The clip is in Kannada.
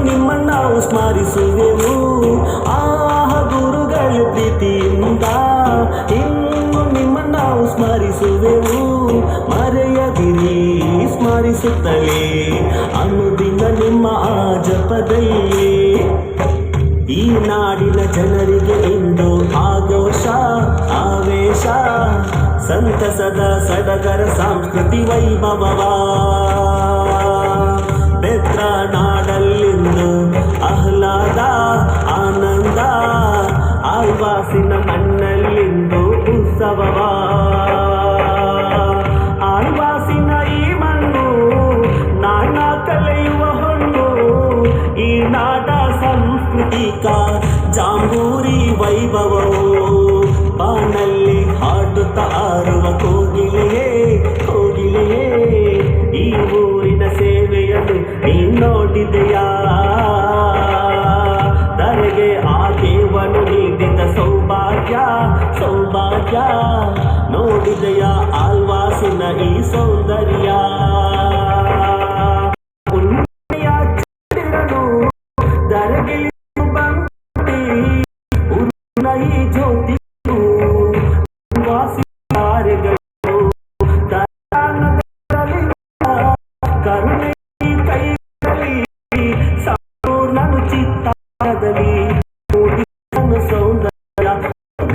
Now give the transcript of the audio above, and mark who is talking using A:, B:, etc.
A: ನಿಮ್ಮ ನಾವು ಸ್ಮರಿಸುವೆವು ಆಹ ಗುರುಗಳ ಪ್ರೀತಿಯಿಂದ ಇನ್ನು ನಿಮ್ಮ ನಾವು ಸ್ಮರಿಸುವೆವು ಮರೆಯದಿರಿ ಸ್ಮರಿಸುತ್ತಲೇ ಅನುದಿನ ನಿಮ್ಮ ಆ ಜಪದಲ್ಲಿ ಈ ನಾಡಿನ ಜನರಿಗೆ ಇಂದು ಆಘೋಷ ಆವೇಶ ಸಂತಸದ ಸಡಗರ ಸಂಸ್ಕೃತಿ ವೈಭವವ ಬೆತ್ರ ನಾಡಲ್ಲಿಂದು ಆಹ್ಲಾದ ಆನಂದ ಆಳ್ವಾಸಿನ ಮಣ್ಣಲ್ಲಿಂದು ಉತ್ಸವವ ಆಳ್ವಾಸಿನ ಈ ಮಣ್ಣು ನಾಡ ಕಲೆಯುವ ಹೊಣ್ಣು ಈ ನಾಡ ಸಾಂಸ್ಕೃತಿಕ ಜಾಂಬೂರಿ ವೈಭವವು ಬಾನಲ್ಲಿ ಹಾಡುತ್ತ ಆರುವ ಕೋಗಿಲೆಯೇ ಕೋಗಿಲೆಯೇ ಈ ಊರಿನ ಸೇವೆಯನ್ನು ನೀ ನೋಡಿದೆಯಾ ಧರೆಗೆ ಆ ದೇವನು ನೀಡಿದ ಸೌಭಾಗ್ಯ ಸೌಭಾಗ್ಯ ನೋಡಿದೆಯಾ ಆಳ್ವಾಸಿನ ಈ ಸೌಂದರ್ಯ ಧರೆಗೆ ಬಂದಿ ಈ ಜ್ಯೋತಿ ವಾಸಿಗಳು ಕರುಣೆ ಕೈಯಲ್ಲಿ ಸಂಪೂರ್ಣ ಚಿತ್ತಾರದಲ್ಲಿ